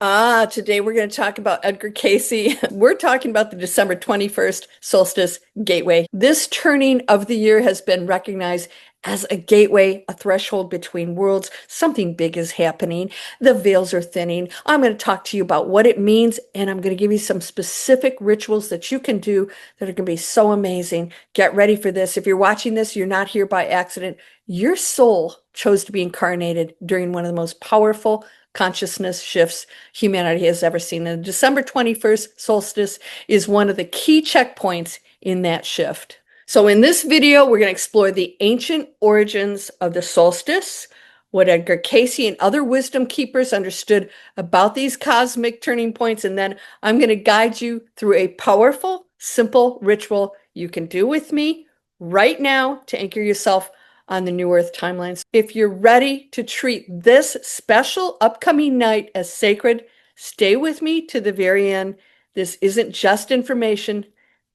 Today we're going to talk about Edgar Cayce. We're talking about the December 21st solstice gateway. This turning of the year has been recognized as a gateway, a threshold between worlds. Something big is happening. The veils are thinning. I'm going to talk to you about what it means, and I'm going to give you some specific rituals that you can do that are going to be so amazing. Get ready for this. If you're watching this, you're not here by accident. Your soul chose to be incarnated during one of the most powerful consciousness shifts humanity has ever seen. And the December 21st solstice is one of the key checkpoints in that shift. So in this video, we're going to explore the ancient origins of the solstice, what Edgar Cayce and other wisdom keepers understood about these cosmic turning points, and then I'm going to guide you through a powerful, simple ritual you can do with me right now to anchor yourself on the New Earth timelines. If you're ready to treat this special upcoming night as sacred, stay with me to the very end. This isn't just information.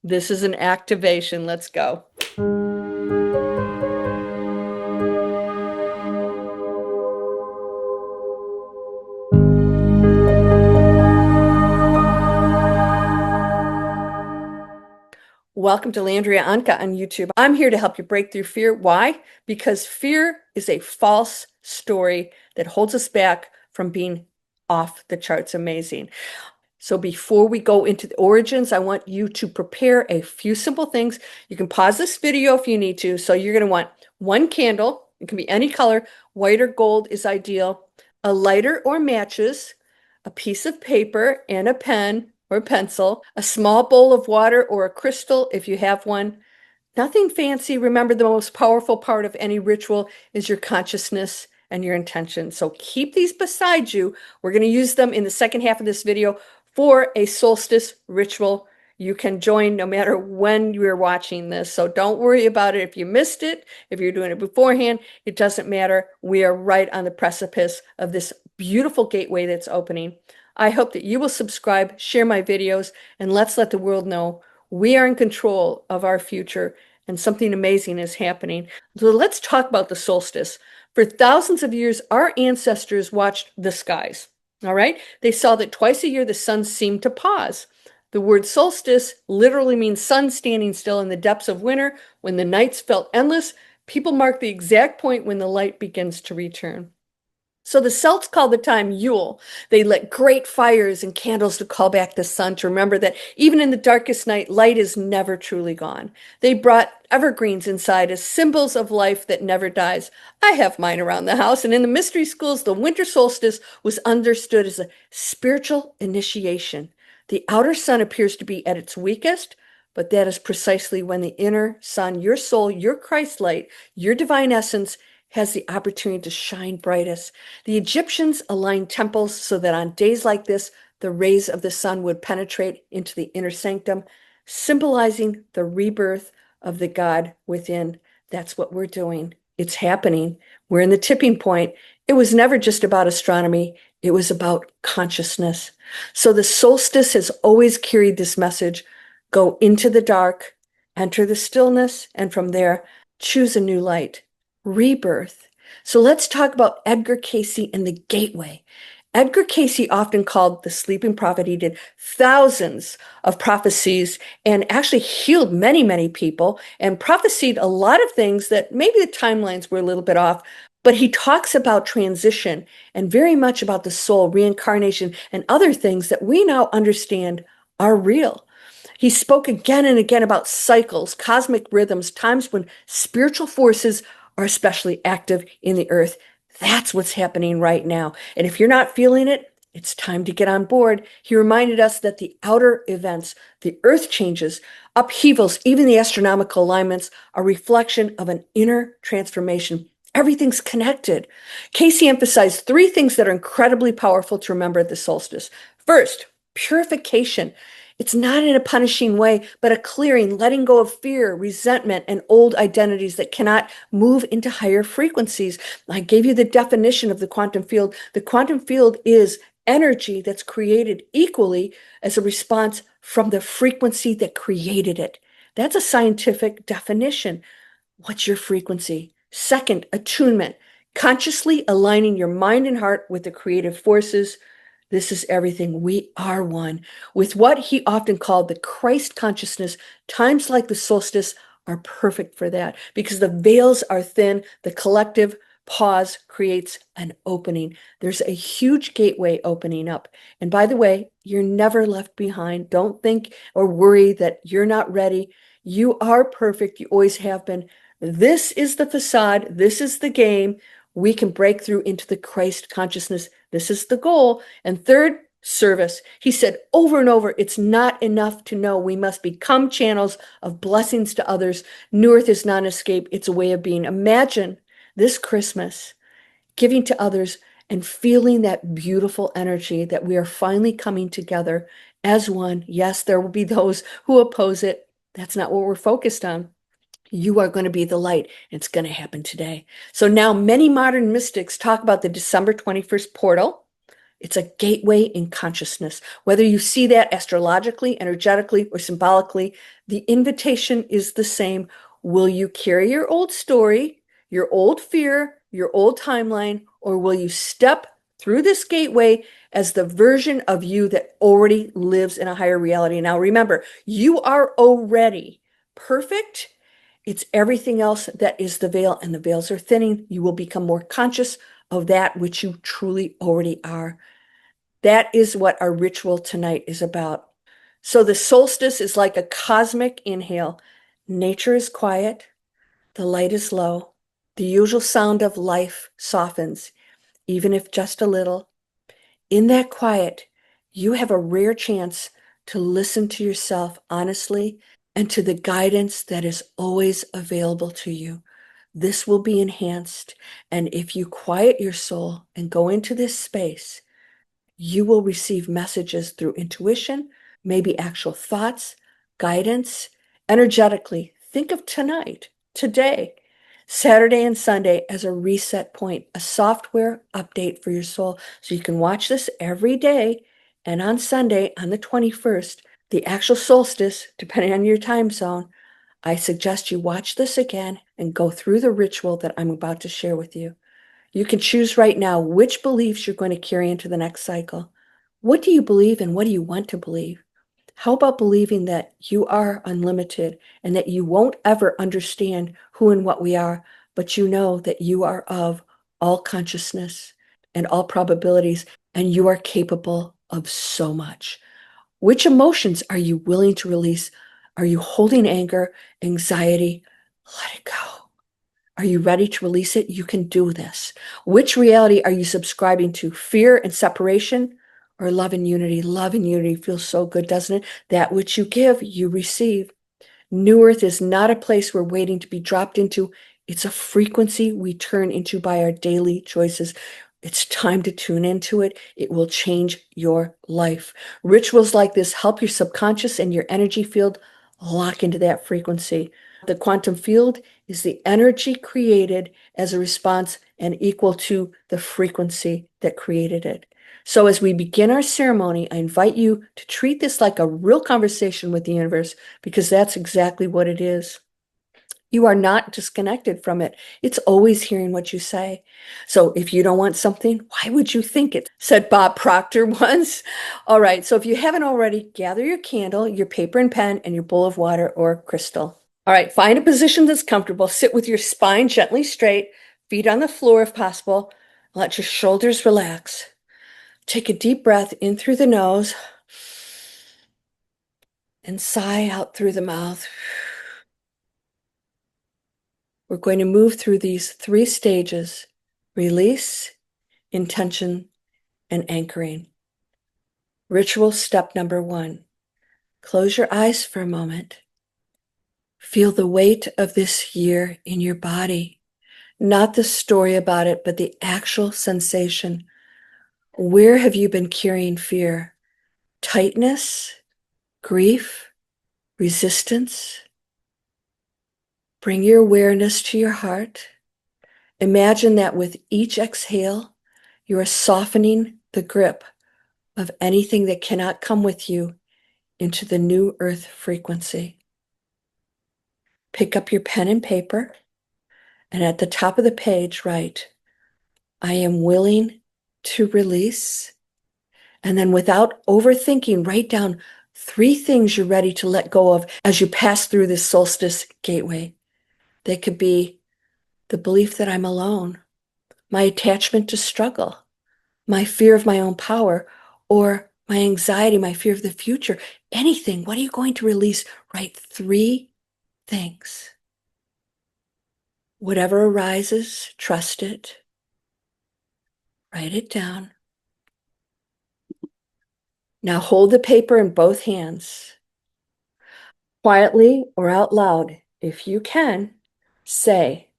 This is an activation. Let's go. Welcome to Landria Onkka on YouTube. I'm here to help you break through fear. Why? Because fear is a false story that holds us back from being off the charts amazing. So before we go into the origins, I want you to prepare a few simple things. You can pause this video if you need to. So you're going to want one candle. It can be any color. White or gold is ideal. A lighter or matches, a piece of paper and a pen or pencil, a small bowl of water or a crystal if you have one. Nothing fancy. Remember, the most powerful part of any ritual is your consciousness and your intention. So keep these beside you. We're going to use them in the second half of this video for a solstice ritual. You can join no matter when you're watching this. So don't worry about it if you missed it. If you're doing it beforehand, it doesn't matter. We are right on the precipice of this beautiful gateway that's opening. I hope that you will subscribe, share my videos, and let's let the world know we are in control of our future and something amazing is happening. So let's talk about the solstice. For thousands of years, our ancestors watched the skies. All right? They saw that twice a year the sun seemed to pause. The word solstice literally means sun standing still in the depths of winter. When the nights felt endless, people mark the exact point when the light begins to return. So the Celts called the time Yule. They lit great fires and candles to call back the sun, to remember that even in the darkest night, light is never truly gone. They brought evergreens inside as symbols of life that never dies. I have mine around the house, and in the mystery schools, the winter solstice was understood as a spiritual initiation. The outer sun appears to be at its weakest, but that is precisely when the inner sun, your soul, your Christ light, your divine essence, has the opportunity to shine brightest. The Egyptians aligned temples so that on days like this, the rays of the sun would penetrate into the inner sanctum, symbolizing the rebirth of the God within. That's what we're doing. It's happening. We're in the tipping point. It was never just about astronomy. It was about consciousness. So the solstice has always carried this message: go into the dark, enter the stillness, and from there, choose a new light. Rebirth. So let's talk about Edgar Cayce and the gateway. Edgar Cayce, often called the sleeping prophet, he did thousands of prophecies and actually healed many, many people and prophesied a lot of things that maybe the timelines were a little bit off. But he talks about transition and very much about the soul, reincarnation, and other things that we now understand are real. He spoke again and again about cycles, cosmic rhythms, times when spiritual forces are especially active in the earth. That's what's happening right now. And if you're not feeling it, it's time to get on board. He reminded us that the outer events, the earth changes, upheavals, even the astronomical alignments, are a reflection of an inner transformation. Everything's connected. Cayce emphasized three things that are incredibly powerful to remember at the solstice. First, purification. It's not in a punishing way, but a clearing, letting go of fear, resentment, and old identities that cannot move into higher frequencies. I gave you the definition of the quantum field. The quantum field is energy that's created equally as a response from the frequency that created it. That's a scientific definition. What's your frequency? Second, attunement. Consciously aligning your mind and heart with the creative forces. This is everything. We are one. With what he often called the Christ consciousness, times like the solstice are perfect for that because the veils are thin. The collective pause creates an opening. There's a huge gateway opening up. And by the way, you're never left behind. Don't think or worry that you're not ready. You are perfect. You always have been. This is the facade. This is the game. We can break through into the Christ consciousness. This is the goal. And third, service. He said over and over, it's not enough to know. We must become channels of blessings to others. New Earth is not an escape. It's a way of being. Imagine this Christmas giving to others and feeling that beautiful energy that we are finally coming together as one. Yes, there will be those who oppose it. That's not what we're focused on. You are going to be the light. It's going to happen today. So now many modern mystics talk about the December 21st portal. It's a gateway in consciousness. Whether you see that astrologically, energetically, or symbolically, the invitation is the same. Will you carry your old story, your old fear, your old timeline, or will you step through this gateway as the version of you that already lives in a higher reality? Now remember, you are already perfect. It's everything else that is the veil, and the veils are thinning. You will become more conscious of that which you truly already are. That is what our ritual tonight is about. So the solstice is like a cosmic inhale. Nature is quiet, the light is low, the usual sound of life softens, even if just a little. In that quiet, you have a rare chance to listen to yourself honestly and to the guidance that is always available to you. This will be enhanced. And if you quiet your soul and go into this space, you will receive messages through intuition, maybe actual thoughts, guidance, energetically. Think of tonight, today, Saturday and Sunday as a reset point, a software update for your soul. So you can watch this every day. And on Sunday, on the 21st, the actual solstice, depending on your time zone, I suggest you watch this again and go through the ritual that I'm about to share with you. You can choose right now which beliefs you're going to carry into the next cycle. What do you believe and what do you want to believe? How about believing that you are unlimited and that you won't ever understand who and what we are, but you know that you are of all consciousness and all probabilities, and you are capable of so much? Which emotions are you willing to release? Are you holding anger, anxiety? Let it go. Are you ready to release it? You can do this. Which reality are you subscribing to? Fear and separation or love and unity? Love and unity feels so good, doesn't it? That which you give, you receive. New Earth is not a place we're waiting to be dropped into. It's a frequency we turn into by our daily choices. It's time to tune into it. It will change your life. Rituals like this help your subconscious and your energy field lock into that frequency. The quantum field is the energy created as a response and equal to the frequency that created it. So as we begin our ceremony, I invite you to treat this like a real conversation with the universe, because that's exactly what it is. You are not disconnected from it. It's always hearing what you say. So if you don't want something, why would you think it? Said Bob Proctor once. All right. So if you haven't already, gather your candle, your paper and pen, and your bowl of water or crystal. All right. Find a position that's comfortable. Sit with your spine gently straight, feet on the floor if possible. Let your shoulders relax. Take a deep breath in through the nose and sigh out through the mouth. We're going to move through these 3 stages: release, intention, and anchoring. Ritual step number 1. Close your eyes for a moment. Feel the weight of this year in your body. Not the story about it, but the actual sensation. Where have you been carrying fear? Tightness, grief, resistance? Bring your awareness to your heart. Imagine that with each exhale, you are softening the grip of anything that cannot come with you into the new earth frequency. Pick up your pen and paper, and at the top of the page, write, I am willing to release. And then without overthinking, write down 3 things you're ready to let go of as you pass through this solstice gateway. They could be the belief that I'm alone, my attachment to struggle, my fear of my own power, or my anxiety, my fear of the future. Anything. What are you going to release? Write 3 things. Whatever arises, trust it. Write it down. Now hold the paper in both hands. Quietly or out loud, if you can, say,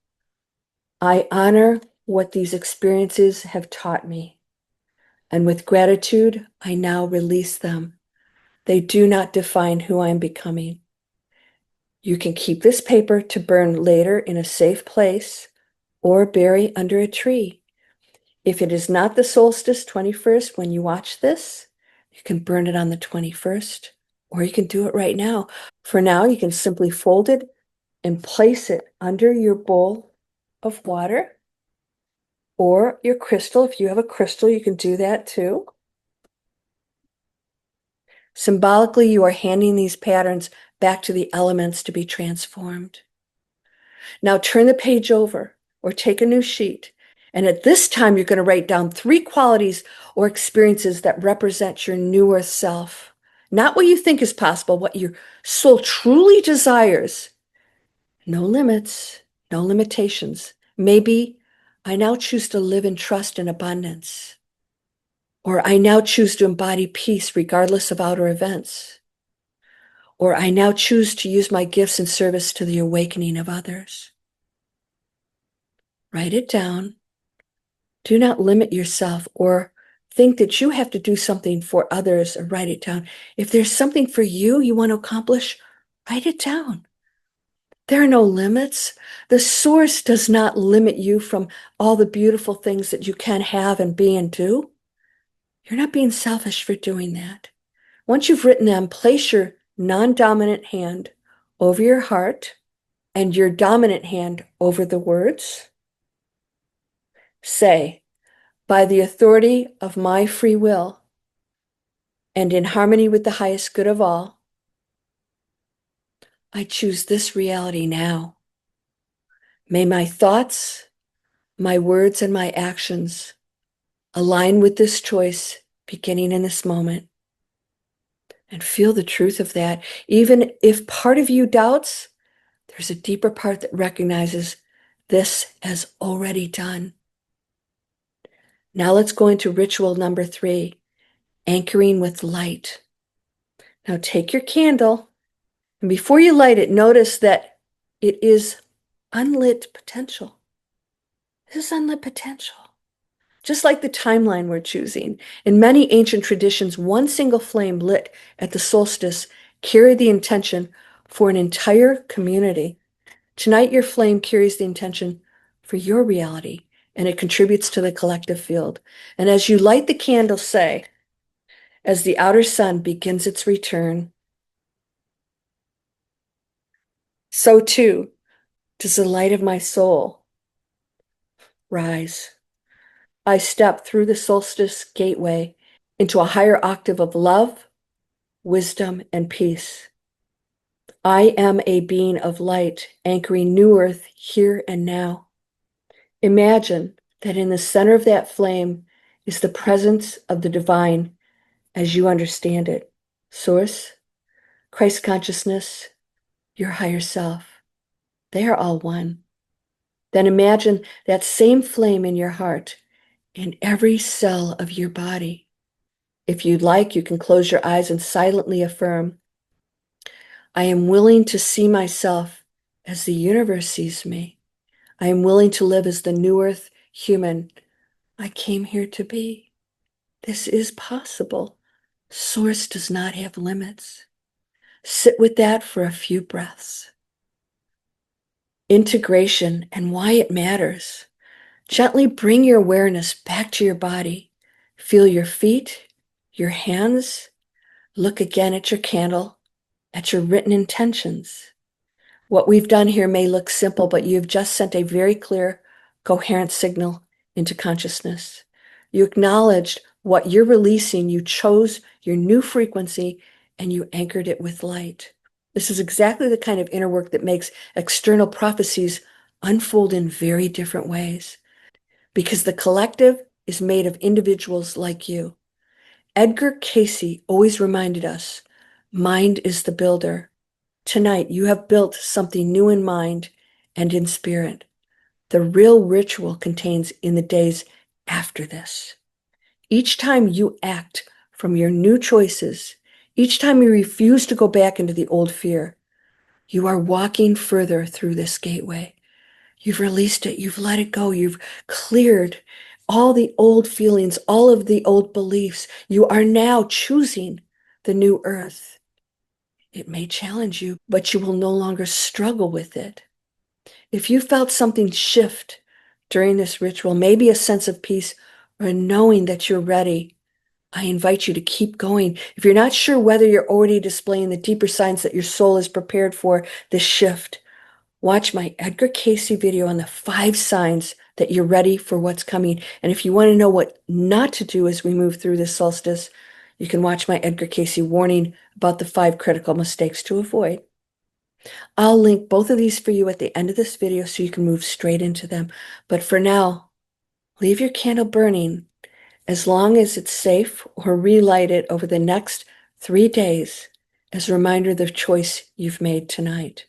I honor what these experiences have taught me, and with gratitude, I now release them. They do not define who I am becoming. You can keep this paper to burn later in a safe place or bury under a tree. If it is not the solstice 21st when you watch this, you can burn it on the 21st, or you can do it right now. For now, you can simply fold it and place it under your bowl of water or your crystal. If you have a crystal, you can do that too. Symbolically, you are handing these patterns back to the elements to be transformed. Now turn the page over or take a new sheet. And at this time, you're going to write down 3 qualities or experiences that represent your newer self. Not what you think is possible, what your soul truly desires. No limits, no limitations. Maybe I now choose to live in trust and abundance. Or I now choose to embody peace regardless of outer events. Or I now choose to use my gifts in service to the awakening of others. Write it down. Do not limit yourself or think that you have to do something for others or write it down. If there's something for you want to accomplish, write it down. There are no limits. The source does not limit you from all the beautiful things that you can have and be and do. You're not being selfish for doing that. Once you've written them, place your non-dominant hand over your heart and your dominant hand over the words. Say, by the authority of my free will and in harmony with the highest good of all, I choose this reality now. May my thoughts, my words, and my actions align with this choice beginning in this moment. And feel the truth of that. Even if part of you doubts, there's a deeper part that recognizes this as already done. Now let's go into ritual number 3, anchoring with light. Now take your candle, and before you light it, notice that it is unlit potential. This is unlit potential. Just like the timeline we're choosing, in many ancient traditions, one single flame lit at the solstice carried the intention for an entire community. Tonight, your flame carries the intention for your reality, and it contributes to the collective field. And as you light the candle, say, as the outer sun begins its return, so too does the light of my soul rise. I step through the solstice gateway into a higher octave of love, wisdom, and peace. I am a being of light, anchoring new earth here and now. Imagine that in the center of that flame is the presence of the divine as you understand it. Source, Christ consciousness, your higher self. They are all one. Then imagine that same flame in your heart, in every cell of your body. If you'd like, you can close your eyes and silently affirm, I am willing to see myself as the universe sees me. I am willing to live as the new earth human I came here to be. This is possible. Source does not have limits. Sit with that for a few breaths. Integration and why it matters. Gently bring your awareness back to your body. Feel your feet, your hands. Look again at your candle, at your written intentions. What we've done here may look simple, but you've just sent a very clear, coherent signal into consciousness. You acknowledged What you're releasing, you chose your new frequency and you anchored it with light. This is exactly the kind of inner work that makes external prophecies unfold in very different ways because the collective is made of individuals like you. Edgar Cayce always reminded us, mind is the builder. Tonight, you have built something new in mind and in spirit. The real ritual contains in the days after this. Each time you act from your new choices, each time you refuse to go back into the old fear, you are walking further through this gateway. You've released it, you've let it go, you've cleared all the old feelings, all of the old beliefs. You are now choosing the new earth. It may challenge you, but you will no longer struggle with it. If you felt something shift during this ritual, maybe a sense of peace or a knowing that you're ready, I invite you to keep going. If you're not sure whether you're already displaying the deeper signs that your soul is prepared for this shift, watch my Edgar Cayce video on the 5 signs that you're ready for what's coming. And if you want to know what not to do as we move through this solstice, you can watch my Edgar Cayce warning about the 5 critical mistakes to avoid. I'll link both of these for you at the end of this video so you can move straight into them. But for now, leave your candle burning as long as it's safe, or relight it over the next 3 days as a reminder of the choice you've made tonight.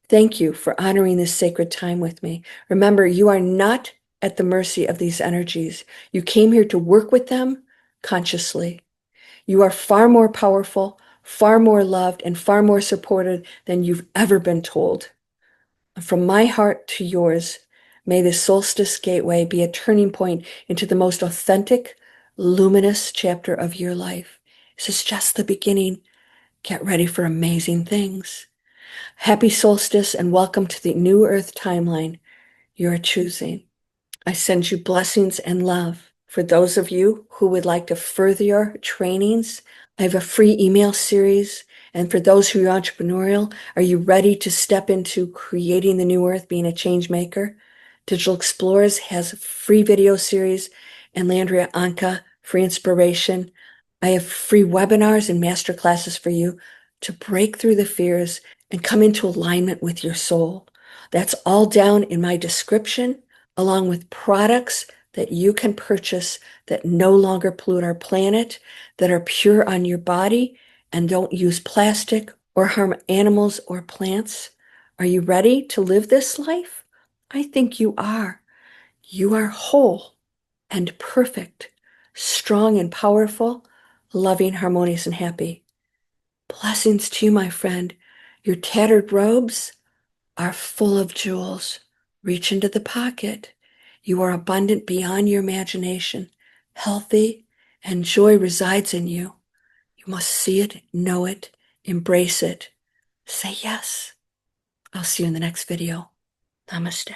Thank you for honoring this sacred time with me. Remember, you are not at the mercy of these energies. You came here to work with them consciously. You are far more powerful, far more loved, and far more supported than you've ever been told. From my heart to yours, may this solstice gateway be a turning point into the most authentic, luminous chapter of your life. This is just the beginning. Get ready for amazing things. Happy solstice and welcome to the new earth timeline you're choosing. I send you blessings and love. For those of you who would like to further your trainings, I have a free email series. And for those who are entrepreneurial, are you ready to step into creating the new earth, being a change maker? Digital Explorers has a free video series, and Landria Onkka, free inspiration. I have free webinars and master classes for you to break through the fears and come into alignment with your soul. That's all down in my description, along with products that you can purchase that no longer pollute our planet, that are pure on your body, and don't use plastic or harm animals or plants. Are you ready to live this life? I think you are. You are whole and perfect, strong and powerful, loving, harmonious, and happy. Blessings to you, my friend. Your tattered robes are full of jewels. Reach into the pocket. You are abundant beyond your imagination, healthy, and joy resides in you. You must see it, know it, embrace it. Say yes. I'll see you in the next video. Namaste.